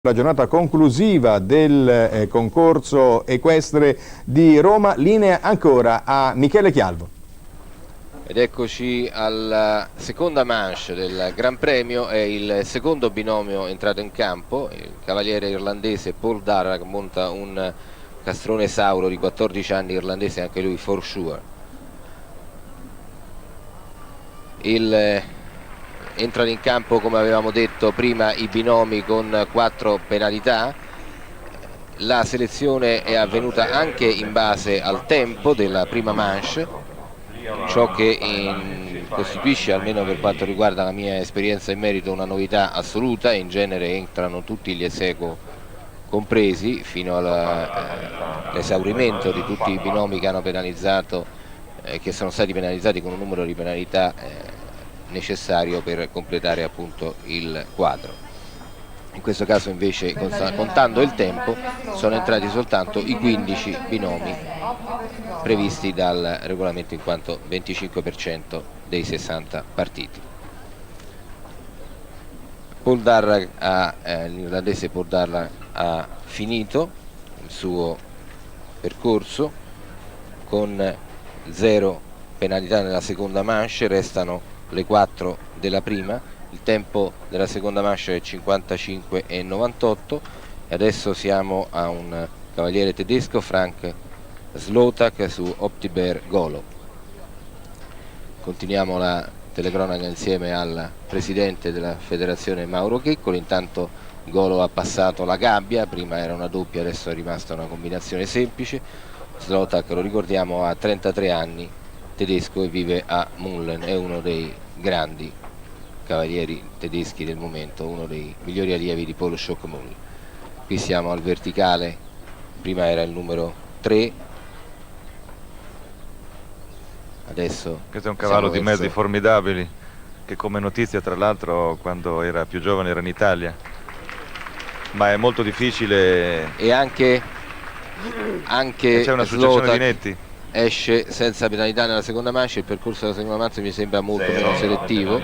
La giornata conclusiva del concorso equestre di Roma, linea ancora a Michele Chialvo. Ed eccoci alla seconda manche del Gran Premio, è il secondo binomio entrato in campo, il cavaliere irlandese Paul Darragh monta un castrone sauro di 14 anni irlandese, anche lui For Sure. Entrano in campo, come avevamo detto prima, i binomi con 4 penalità. La selezione è avvenuta anche in base al tempo della prima manche, ciò che costituisce, almeno per quanto riguarda la mia esperienza in merito, una novità assoluta. In genere entrano tutti gli ex aequo compresi fino all'esaurimento di tutti i binomi che hanno penalizzato, che sono stati penalizzati con un numero di penalità necessario per completare appunto il quadro. In questo caso invece, contando il tempo, sono entrati soltanto i 15 binomi previsti dal regolamento, in quanto 25% dei 60 partiti. L'irlandese Paul Darragh ha finito il suo percorso con 0 penalità nella seconda manche, restano le 4 della prima. Il tempo della seconda manche è 55,98 e adesso siamo a un cavaliere tedesco, Frank Slotak, su Optiber Golo. Continuiamo la telecronaca insieme al presidente della federazione Mauro Checcoli. Intanto Golo ha passato la gabbia, prima era una doppia, adesso è rimasta una combinazione semplice. Slotak, lo ricordiamo, ha 33 anni, tedesco, e vive a Mullen, è uno dei grandi cavalieri tedeschi del momento, uno dei migliori allievi di Paul Schockmull. Qui siamo al verticale, prima era il numero 3, adesso questo è un cavallo di mezzi formidabili, che come notizia tra l'altro quando era più giovane era in Italia, ma è molto difficile, e anche c'è una successione di netti. Esce senza penalità nella seconda manche. Il percorso della seconda manche mi sembra molto meno selettivo,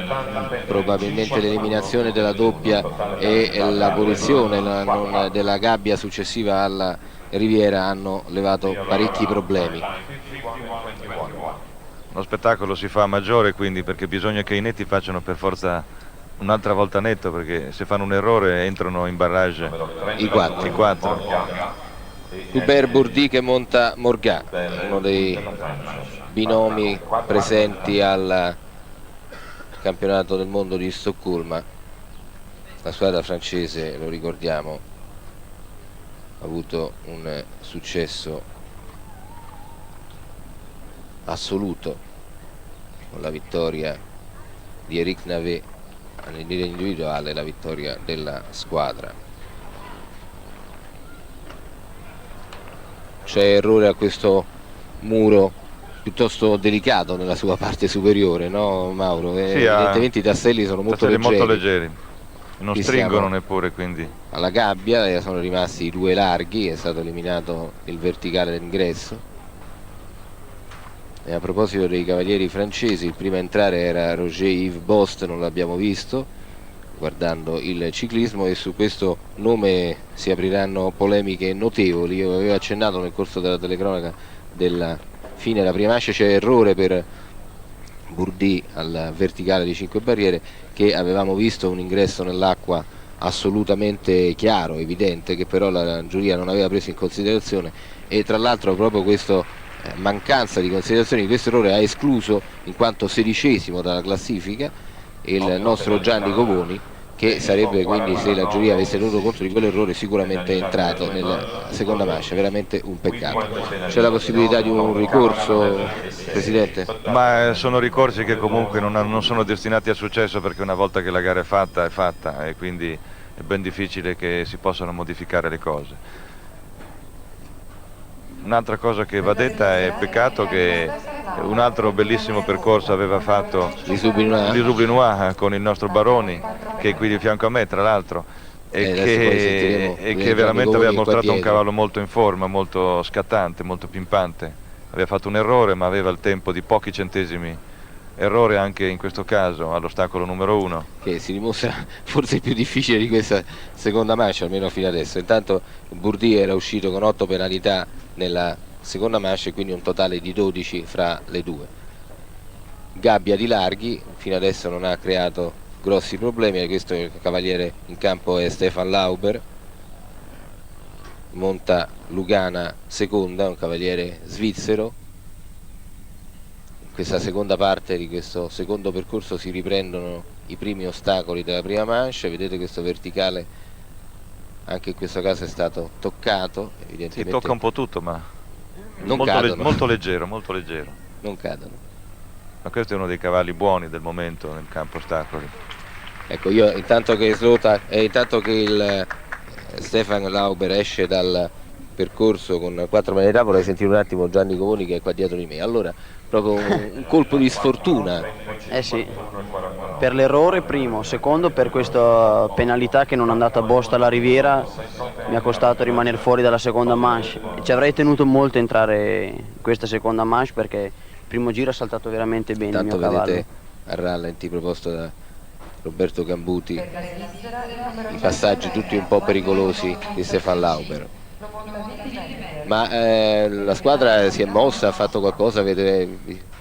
probabilmente l'eliminazione della doppia e l'abolizione della gabbia successiva alla Riviera hanno levato parecchi problemi. Lo spettacolo si fa maggiore quindi, perché bisogna che i netti facciano per forza un'altra volta netto, perché se fanno un errore entrano in barrage i 4. Hubert Bourdi che monta Morgan, uno dei binomi presenti al campionato del mondo di Stoccolma. La squadra francese, lo ricordiamo, ha avuto un successo assoluto con la vittoria di Eric Navet nel livello individuale, la vittoria della squadra. C'è errore a questo muro piuttosto delicato nella sua parte superiore, no Mauro? Sì, evidentemente i tasselli sono molto leggeri. Non stringono neppure, quindi alla gabbia sono rimasti 2 larghi, è stato eliminato il verticale dell'ingresso. E a proposito dei cavalieri francesi, il primo a entrare era Roger-Yves Bost, non l'abbiamo visto guardando il ciclismo, e su questo nome si apriranno polemiche notevoli. Io avevo accennato nel corso della telecronaca della fine della prima manche, c'è errore per Bourdi al verticale di 5 barriere, che avevamo visto un ingresso nell'acqua assolutamente chiaro, evidente, che però la giuria non aveva preso in considerazione, e tra l'altro proprio questa mancanza di considerazione di questo errore ha escluso, in quanto 16° dalla classifica, il nostro Gianni Covoni, che sarebbe quindi, se la giuria avesse tenuto conto di quell'errore, sicuramente entrato nella seconda manche. Veramente un peccato. C'è la possibilità di un ricorso, Presidente? Ma sono ricorsi che comunque non sono destinati al successo, perché una volta che la gara è fatta, e quindi è ben difficile che si possano modificare le cose. Un'altra cosa che va detta è peccato che un altro bellissimo percorso aveva fatto Lisublinois con il nostro Baroni, che è qui di fianco a me tra l'altro, e che veramente aveva mostrato un cavallo molto in forma, molto scattante, molto pimpante. Aveva fatto un errore, ma aveva il tempo di pochi centesimi errore anche in questo caso all'ostacolo numero 1, che si dimostra forse il più difficile di questa seconda manche, almeno fino adesso. Intanto Bourdi era uscito con 8 penalità nella seconda manche, quindi un totale di 12 fra le due. Gabbia di larghi, fino adesso non ha creato grossi problemi. Questo il cavaliere in campo è Stefan Lauber, monta Lugana seconda, un cavaliere svizzero. In questa seconda parte di questo secondo percorso si riprendono i primi ostacoli della prima manche. Vedete questo verticale, anche in questo caso è stato toccato, evidentemente. Si tocca un po' tutto, ma non molto leggero, molto leggero. Non cadono. Ma questo è uno dei cavalli buoni del momento nel campo ostacoli. Ecco, io intanto che il Stefan Lauber esce dal percorso con 4 penalità, vorrei sentire un attimo Gianni Comoni che è qua dietro di me. Allora, proprio un colpo di sfortuna. Sì, per l'errore primo, secondo per questa penalità che non è andata a bosta alla Riviera, mi ha costato rimanere fuori dalla seconda manche. Ci avrei tenuto molto a entrare in questa seconda manche perché il primo giro ha saltato veramente bene. Intanto il mio cavallo. vedete a rallenti proposto da Roberto Gambuti i passaggi tutti un po' pericolosi di Stefan Lauber. Ma la squadra si è mossa, ha fatto qualcosa?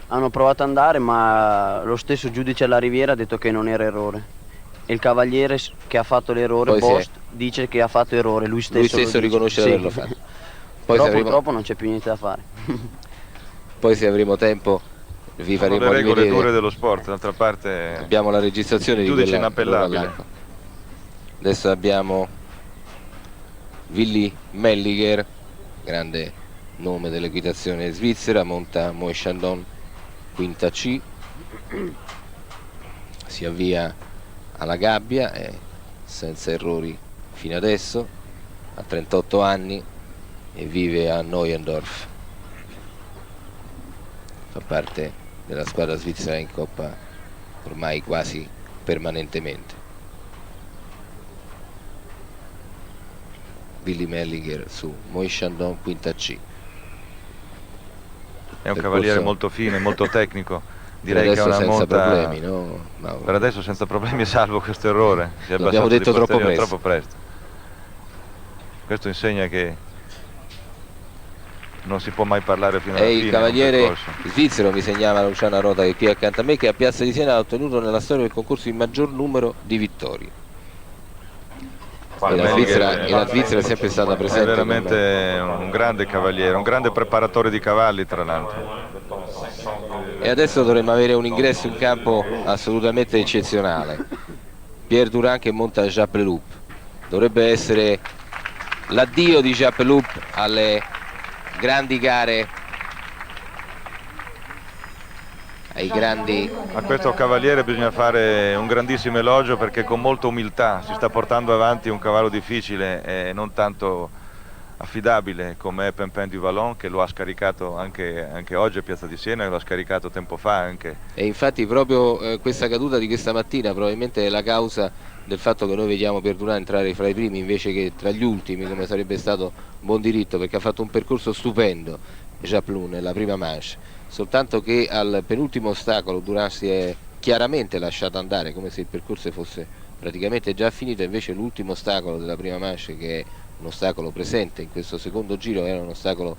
Hanno provato ad andare, ma lo stesso giudice alla Riviera ha detto che non era errore. E il cavaliere che ha fatto l'errore, Bost, dice che ha fatto errore, lui stesso riconosce di averlo fatto. Poi però purtroppo non c'è più niente da fare. Poi se avremo tempo vi faremo le regole rivedere. dure dello sport, d'altra parte abbiamo la registrazione di quella inappellabile. Adesso abbiamo Willy Melliger, grande nome dell'equitazione svizzera, monta Moët Chandon, quinta C, si avvia alla gabbia, è senza errori fino adesso, ha 38 anni e vive a Neuendorf. Fa parte della squadra svizzera in Coppa ormai quasi permanentemente. Willy Melliger su Moët Chandon, quinta C. È un cavaliere molto fine, molto tecnico. Direi che è una senza monta problemi, no? Per adesso senza problemi, salvo questo errore. L'abbiamo detto troppo presto. Questo insegna che non si può mai parlare fino alla fine. È il cavaliere svizzero, mi segnala Luciana Rota, che è qui accanto a me, che a Piazza di Siena ha ottenuto nella storia del concorso il maggior numero di vittorie. E la Svizzera è sempre stata presente. È veramente un grande cavaliere, un grande preparatore di cavalli, tra l'altro. E adesso dovremmo avere un ingresso in campo assolutamente eccezionale. Pierre Durand che monta Jappeloup. Dovrebbe essere l'addio di Jappeloup alle grandi gare, ai grandi. A questo cavaliere bisogna fare un grandissimo elogio, perché con molta umiltà si sta portando avanti un cavallo difficile e non tanto affidabile come è Pimpin du Vallon, che lo ha scaricato anche oggi a Piazza di Siena, e lo ha scaricato tempo fa anche. E infatti proprio questa caduta di questa mattina probabilmente è la causa del fatto che noi vediamo Pierre Durand entrare fra i primi invece che tra gli ultimi, come sarebbe stato buon diritto, perché ha fatto un percorso stupendo Jappeloup nella prima manche, soltanto che al penultimo ostacolo Durand si è chiaramente lasciato andare, come se il percorso fosse praticamente già finito. Invece l'ultimo ostacolo della prima manche, che è un ostacolo presente in questo secondo giro, era un ostacolo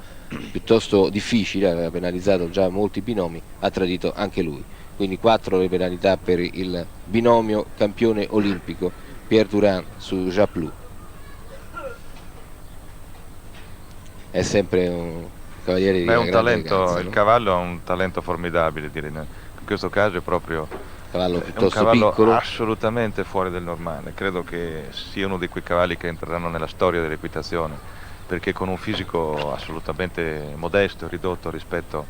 piuttosto difficile, aveva penalizzato già molti binomi, ha tradito anche lui. Quindi 4 le penalità per il binomio campione olimpico Pierre Durand su Jappeloup. È sempre un cavaliere di grande eleganza, il no? cavallo ha un talento formidabile, direi. In questo caso è proprio cavallo piuttosto un cavallo piccolo, assolutamente fuori del normale. Credo che sia uno di quei cavalli che entreranno nella storia dell'equitazione, perché con un fisico assolutamente modesto e ridotto rispetto,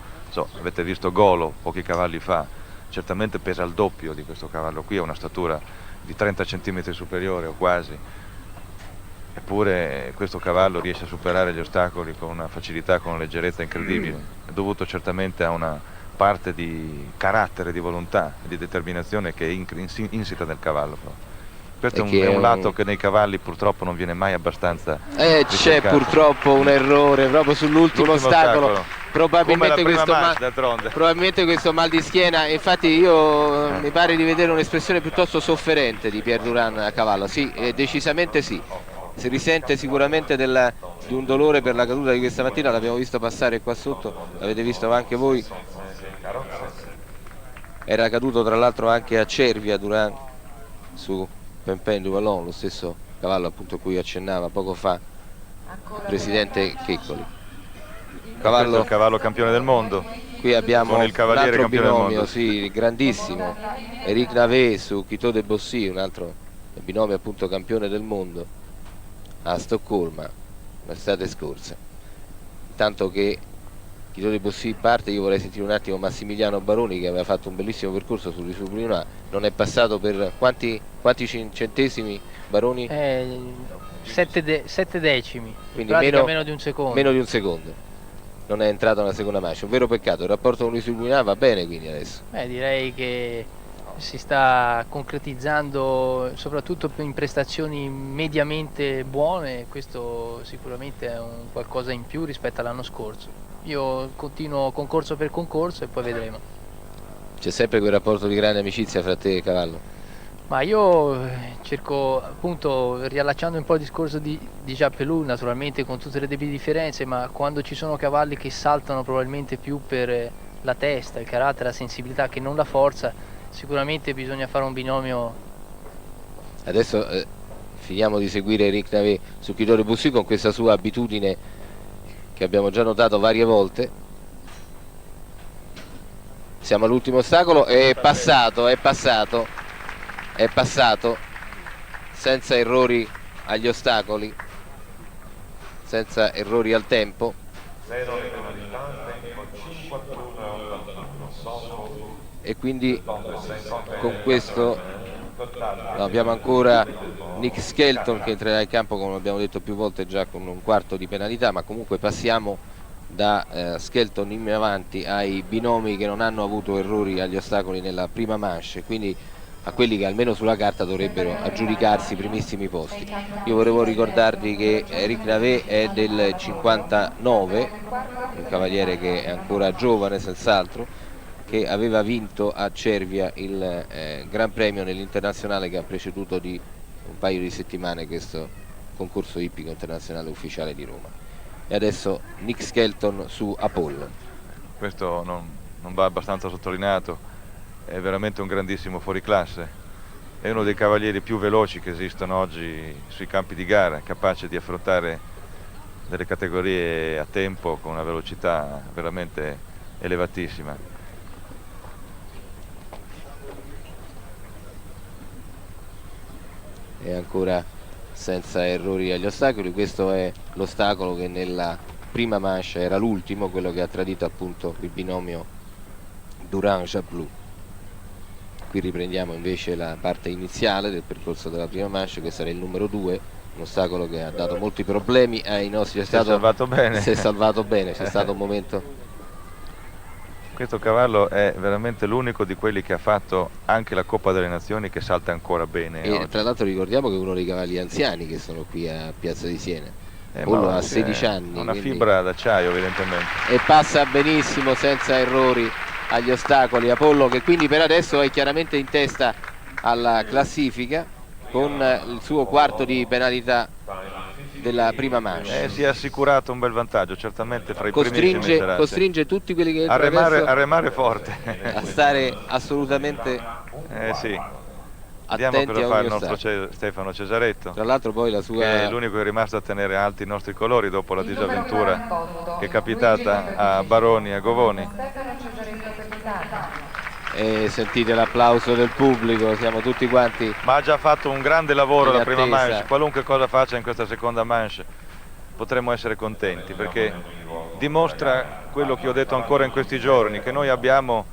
avete visto Golo pochi cavalli fa, certamente pesa il doppio di questo cavallo qui, ha una statura di 30 cm superiore o quasi, eppure questo cavallo riesce a superare gli ostacoli con una facilità, con una leggerezza incredibile. È dovuto certamente a una parte di carattere, di volontà e di determinazione che è insita nel cavallo. Questo è un lato che nei cavalli purtroppo non viene mai abbastanza c'è purtroppo un errore proprio sull'ultimo ostacolo probabilmente d'altronde. Probabilmente questo mal di schiena, infatti io mi pare di vedere un'espressione piuttosto sofferente di Pierre Durand a cavallo. Sì, decisamente sì, si risente sicuramente di un dolore per la caduta di questa mattina, l'abbiamo visto passare qua sotto, l'avete visto anche voi, era caduto tra l'altro anche a Cervia Durand su Pimpin du Vallon, lo stesso cavallo appunto a cui accennava poco fa il presidente Checcoli. Questo è il cavallo campione del mondo. Qui abbiamo con il cavaliere un altro campione binomio, del mondo. sì, grandissimo, Eric Navet su Quito de Bossy, un altro binomio appunto campione del mondo a Stoccolma l'estate scorsa. Intanto che Quito de Bossy parte, io vorrei sentire un attimo Massimiliano Baroni, che aveva fatto un bellissimo percorso sul Risublinois, non è passato per quanti centesimi Baroni? 7 decimi, quindi meno di un secondo. Meno di un secondo. Non è entrato nella seconda manche, un vero peccato. Il rapporto con Risublinois va bene quindi adesso. Direi che si sta concretizzando soprattutto in prestazioni mediamente buone, questo sicuramente è un qualcosa in più rispetto all'anno scorso. Io continuo concorso per concorso e poi vedremo. C'è sempre quel rapporto di grande amicizia fra te e cavallo? Ma io cerco, appunto, riallacciando un po' il discorso di Japelou, naturalmente con tutte le debite differenze, ma quando ci sono cavalli che saltano probabilmente più per la testa, il carattere, la sensibilità che non la forza, sicuramente bisogna fare un binomio. Adesso finiamo di seguire Eric Navet su Quito de Bossy con questa sua abitudine che abbiamo già notato varie volte. Siamo all'ultimo ostacolo, è passato senza errori agli ostacoli, senza errori al tempo. E quindi con questo abbiamo ancora Nick Skelton che entrerà in campo, come abbiamo detto più volte, già con un quarto di penalità, ma comunque passiamo da Skelton in avanti ai binomi che non hanno avuto errori agli ostacoli nella prima manche, quindi a quelli che almeno sulla carta dovrebbero aggiudicarsi i primissimi posti. Io volevo ricordarvi che Eric Navet è del 59, un cavaliere che è ancora giovane senz'altro, che aveva vinto a Cervia il Gran Premio nell'internazionale che ha preceduto di un paio di settimane questo concorso ippico internazionale ufficiale di Roma. E adesso Nick Skelton su Apollo. Questo non va abbastanza sottolineato, è veramente un grandissimo fuoriclasse, è uno dei cavalieri più veloci che esistono oggi sui campi di gara, capace di affrontare delle categorie a tempo con una velocità veramente elevatissima. E ancora senza errori agli ostacoli. Questo è l'ostacolo che nella prima manche era l'ultimo, quello che ha tradito appunto il binomio Durand-Jablou. Qui riprendiamo invece la parte iniziale del percorso della prima manche, che sarà il numero 2, un ostacolo che ha dato molti problemi ai nostri. Si è salvato bene. Si è salvato bene, c'è stato un momento. Questo cavallo è veramente l'unico di quelli che ha fatto anche la Coppa delle Nazioni che salta ancora bene. E oggi. tra l'altro ricordiamo che è uno dei cavalli anziani che sono qui a Piazza di Siena. Apollo ha 16 anni. Una quindi... fibra d'acciaio evidentemente. E passa benissimo senza errori agli ostacoli Apollo, che quindi per adesso è chiaramente in testa alla classifica con il suo quarto di penalità della prima manche. Si è assicurato un bel vantaggio, certamente fra i primissimi. Costringe tutti quelli che a remare forte, a stare assolutamente sì. attenti. Vediamo cosa fa il nostro Stefano Cesaretto, tra l'altro poi la sua... che è l'unico che è rimasto a tenere alti i nostri colori dopo la disavventura che è capitata a Baroni e a Govoni. E sentite l'applauso del pubblico, siamo tutti quanti. Ma ha già fatto un grande lavoro la prima manche, qualunque cosa faccia in questa seconda manche potremmo essere contenti, perché dimostra quello che ho detto ancora in questi giorni, che noi abbiamo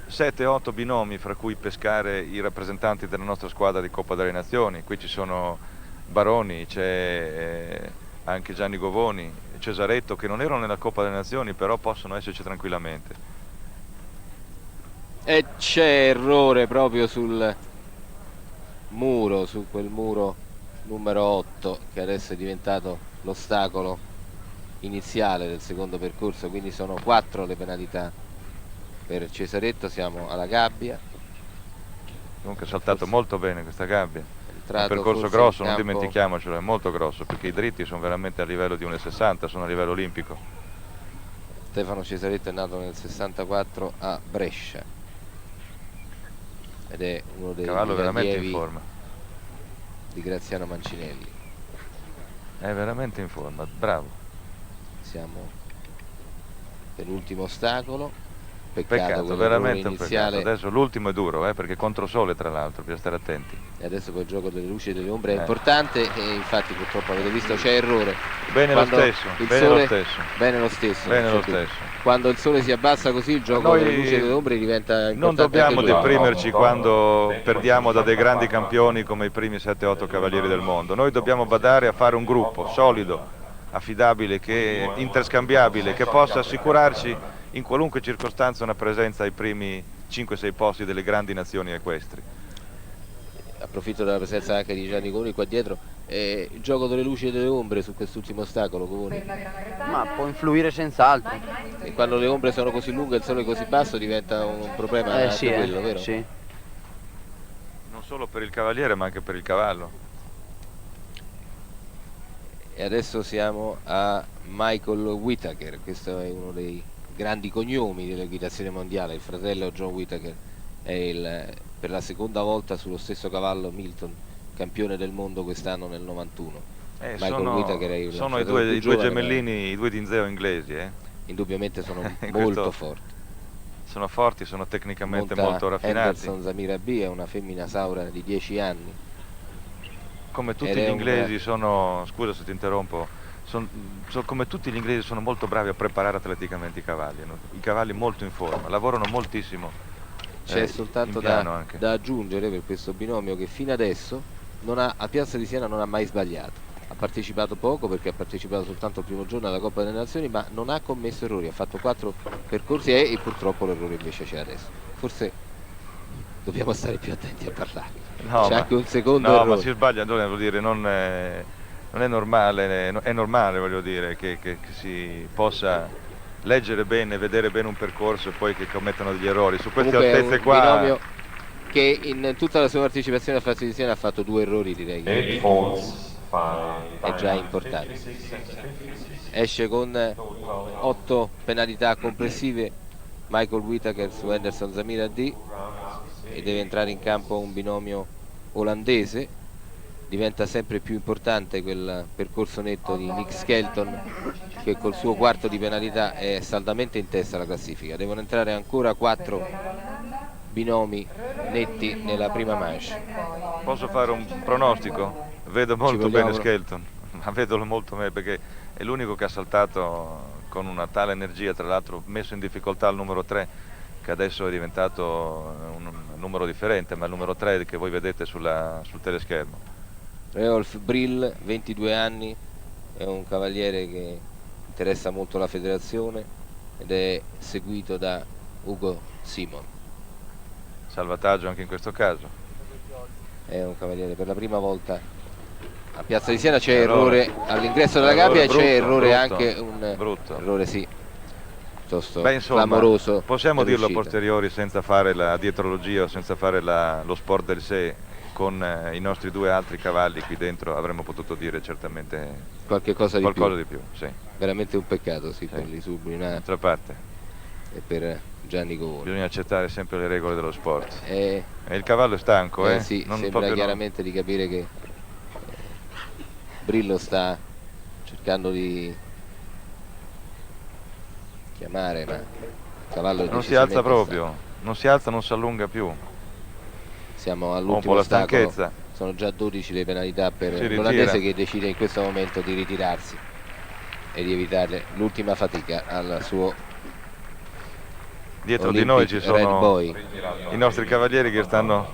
7-8 binomi fra cui pescare i rappresentanti della nostra squadra di Coppa delle Nazioni. Qui ci sono Baroni, c'è anche Gianni Govoni, Cesaretto, che non erano nella Coppa delle Nazioni, però possono esserci tranquillamente. E c'è errore proprio sul muro, su quel muro numero 8 che adesso è diventato l'ostacolo iniziale del secondo percorso, quindi sono 4 le penalità per Cesaretto. Siamo alla gabbia. Comunque ha saltato molto bene questa gabbia. È un percorso forse grosso, in non campo. dimentichiamocelo, è molto grosso, perché i dritti sono veramente a livello di 1,60, sono a livello olimpico. Stefano Cesaretto è nato nel 64 a Brescia ed è uno dei Cavallo veramente in allievi forma. di Graziano Mancinelli. È veramente in forma, bravo. Siamo penultimo ostacolo. Peccato veramente un iniziale. peccato. Adesso l'ultimo è duro, perché controsole tra l'altro, bisogna stare attenti. E adesso quel gioco delle luci e delle ombre è importante, e infatti purtroppo avete visto c'è errore. Bene lo stesso, bene lo stesso. Bene lo stesso. Quando il sole si abbassa così, il gioco delle luci e delle ombre diventa importante. Non dobbiamo anche deprimerci quando perdiamo da dei grandi campioni come i primi 7-8 cavalieri del mondo. Noi dobbiamo badare a fare un gruppo solido, affidabile, interscambiabile, che possa assicurarci in qualunque circostanza una presenza ai primi 5-6 posti delle grandi nazioni equestri. Approfitto della presenza anche di Gianni Covoni qua dietro. Il gioco delle luci e delle ombre su quest'ultimo ostacolo, Covoni? Ma può influire senz'altro. E quando le ombre sono così lunghe e il sole così basso diventa un problema anche sì, quello, vero? Sì. Non solo per il cavaliere ma anche per il cavallo. E adesso siamo a Michael Whittaker. Questo è uno dei grandi cognomi dell'equitazione mondiale. Il fratello John Whittaker è per la seconda volta sullo stesso cavallo Milton, campione del mondo quest'anno nel 91. Michael Whittaker è sono i due gemellini, i due Dinzeo inglesi. Indubbiamente sono molto forti. Sono forti, sono tecnicamente molto raffinati. Anderson Zamira B è una femmina saura di 10 anni. Come tutti gli inglesi sono, scusa se ti interrompo, come tutti gli inglesi sono molto bravi a preparare atleticamente i cavalli, no? I cavalli molto in forma, lavorano moltissimo. C'è soltanto da aggiungere per questo binomio che fino adesso a Piazza di Siena non ha mai sbagliato. Ha partecipato poco perché ha partecipato soltanto il primo giorno alla Coppa delle Nazioni, ma non ha commesso errori, ha fatto 4 percorsi e purtroppo l'errore invece c'è adesso. Forse dobbiamo stare più attenti a parlare. C'è anche un secondo errore. No, ma si sbaglia, voglio dire, non è normale, è normale, voglio dire, che si possa leggere bene, vedere bene un percorso e poi che commettano degli errori. Su queste altezze qua... binomio che in tutta la sua partecipazione a Piazza di Siena ha fatto 2 errori, direi che è già importante. Esce con 8 penalità complessive Michael Whittaker su Anderson Zamira D e deve entrare in campo un binomio olandese. Diventa sempre più importante quel percorso netto di Nick Skelton, che col suo 4 di penalità è saldamente in testa alla classifica. Devono entrare ancora 4 binomi netti nella prima manche. Posso fare un pronostico? Vedo molto bene Skelton, ma vedo molto bene perché è l'unico che ha saltato con una tale energia, tra l'altro messo in difficoltà il numero 3, che adesso è diventato un numero differente, ma il numero 3 che voi vedete sul teleschermo. Reolf Brill, 22 anni, è un cavaliere che interessa molto la federazione ed è seguito da Ugo Simon. Salvataggio anche in questo caso. È un cavaliere per la prima volta a Piazza di Siena. C'è errore all'ingresso della gabbia e c'è errore anche un errore piuttosto clamoroso. Possiamo dirlo a posteriori senza fare la dietrologia o senza fare lo sport del sé. Con i nostri 2 altri cavalli qui dentro avremmo potuto dire certamente qualcosa di più. Sì. Veramente un peccato, sì. Per gli Sublina d'altra parte e per Gianni Covoni. Bisogna accettare sempre le regole dello sport. E il cavallo è stanco, sì, non sembra chiaramente di capire che Brillo sta cercando di chiamare, ma il cavallo non si alza proprio, non si alza, non si allunga più. Siamo all'ultimo ostacolo, sono già 12 le penalità per l'olandese, che decide in questo momento di ritirarsi e di evitare l'ultima fatica al suo dietro di noi ci sono i nostri cavalieri che stanno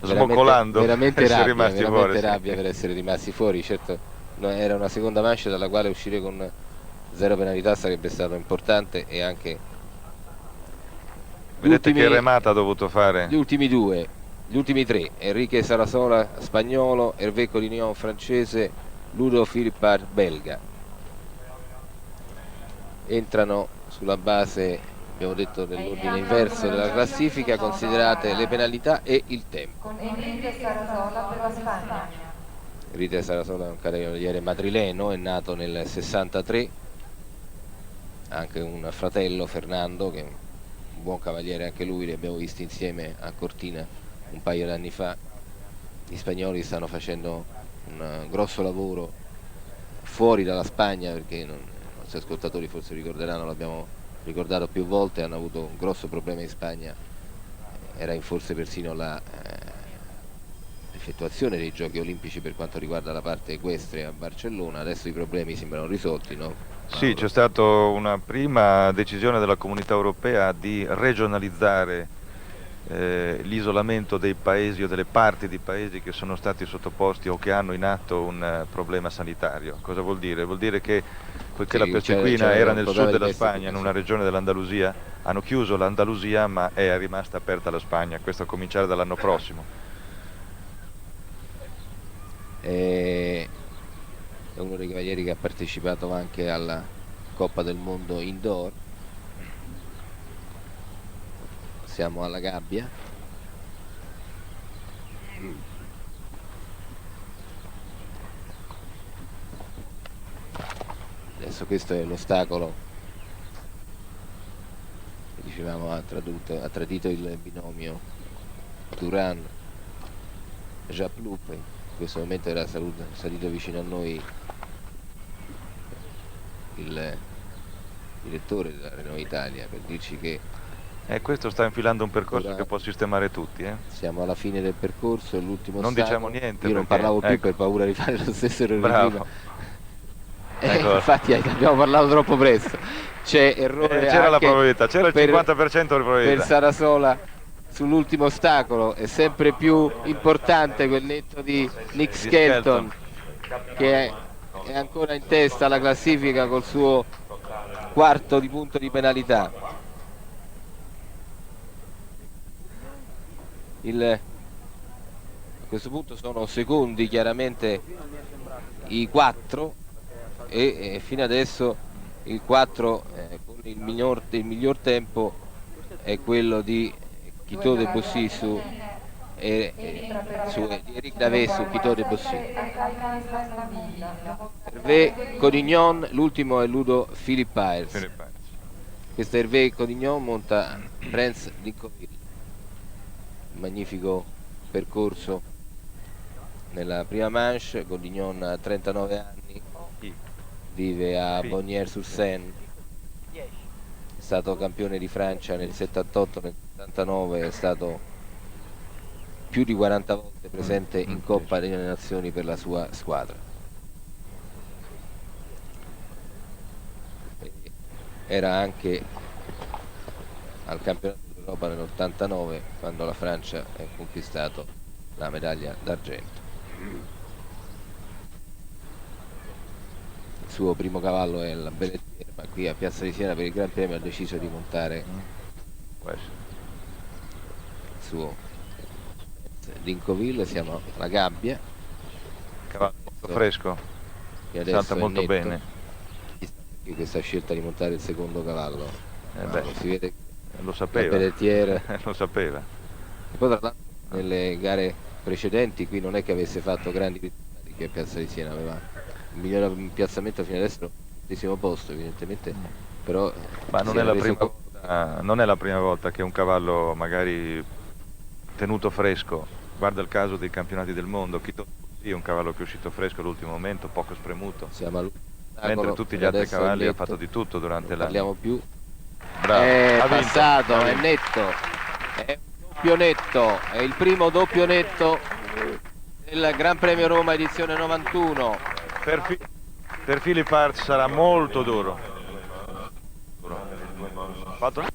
smoccolando veramente fuori, rabbia per essere rimasti fuori. Certo, era una seconda manche dalla quale uscire con 0 penalità sarebbe stato importante, e anche vedete che remata ha dovuto fare gli ultimi 3, Enrique Sarasola spagnolo, Hervé Collignon francese, Ludo Philippard belga. entrano sulla base, abbiamo detto, dell'ordine inverso della classifica, considerate le penalità e il tempo. Con Enrique Sarasola per la Spagna. Enrique Sarasola è un carabiniere madrileno, è nato nel 63, anche un fratello, Fernando, che è un buon cavaliere anche lui, li abbiamo visti insieme a Cortina un paio d'anni fa. Gli spagnoli stanno facendo un grosso lavoro fuori dalla Spagna, perché i nostri ascoltatori forse ricorderanno, l'abbiamo ricordato più volte, hanno avuto un grosso problema in Spagna, era in forse persino l'effettuazione dei giochi olimpici per quanto riguarda la parte equestre a Barcellona. Adesso i problemi sembrano risolti, no? Sì, c'è stata una prima decisione della Comunità Europea di regionalizzare l'isolamento dei paesi o delle parti di paesi che sono stati sottoposti o che hanno in atto un problema sanitario. Cosa vuol dire? Vuol dire che poiché la peste suina era nel sud della Spagna, in una regione dell'Andalusia, hanno chiuso l'Andalusia ma è rimasta aperta la Spagna, questo a cominciare dall'anno prossimo. È uno dei cavalieri che ha partecipato anche alla Coppa del Mondo Indoor. Siamo alla gabbia. Adesso questo è l'ostacolo che dicevamo ha tradito il binomio Duran-Japloup. In questo momento era salito vicino a noi il direttore della Renault Italia per dirci che questo sta infilando un percorso che può sistemare tutti. Siamo alla fine del percorso, è l'ultimo non ostacolo. Diciamo niente. Io non parlavo più per paura di fare lo stesso errore. Bravo. Prima. Infatti abbiamo parlato troppo presto. C'è errore c'era la probabilità, c'era il 50% di probabilità. Per Sarasola sull'ultimo ostacolo è sempre più importante quel netto di Nick Skelton, che è ancora in testa alla classifica col suo quarto di punto di penalità. A questo punto sono secondi chiaramente i 4 e fino adesso il 4 con il miglior tempo è quello di Quito de Bossy di Eric Davet su Quito de Bossy. Hervé Codignon, l'ultimo è Ludo Philippe Pires. Questo Hervé Codignon monta Prince Dinkoville. Magnifico percorso nella prima manche. Codignon ha 39 anni, vive a Bonnières-sur-Seine, è stato campione di Francia nel 78, nel 79, è stato più di 40 volte presente in Coppa delle Nazioni per la sua squadra. Era anche al campionato d'Europa nell'89 quando la Francia ha conquistato la medaglia d'argento. Il suo primo cavallo è la Belletiere, ma qui a Piazza di Siena per il Gran Premio ha deciso di montare il suo Dinkoville. Siamo alla gabbia, cavallo molto fresco, salta molto bene. Questa scelta di montare il secondo cavallo, si vede, lo sapeva, la Belletiere lo sapeva. E poi tra l'altro nelle gare precedenti qui non è che avesse fatto grandi risultati, che a Piazza di Siena aveva il miglior piazzamento fino adesso, al 10° posto evidentemente, però ma non è la prima volta che un cavallo magari tenuto fresco, guarda il caso dei campionati del mondo, Quito è un cavallo che è uscito fresco all'ultimo momento, poco spremuto, mentre tutti gli altri cavalli hanno fatto di tutto durante l'anno. Parliamo più. Bravo. È passato, è netto, è un doppio netto, è il primo doppio netto del Gran Premio Roma edizione 91. Per Philippe Pires sarà molto duro. Fatto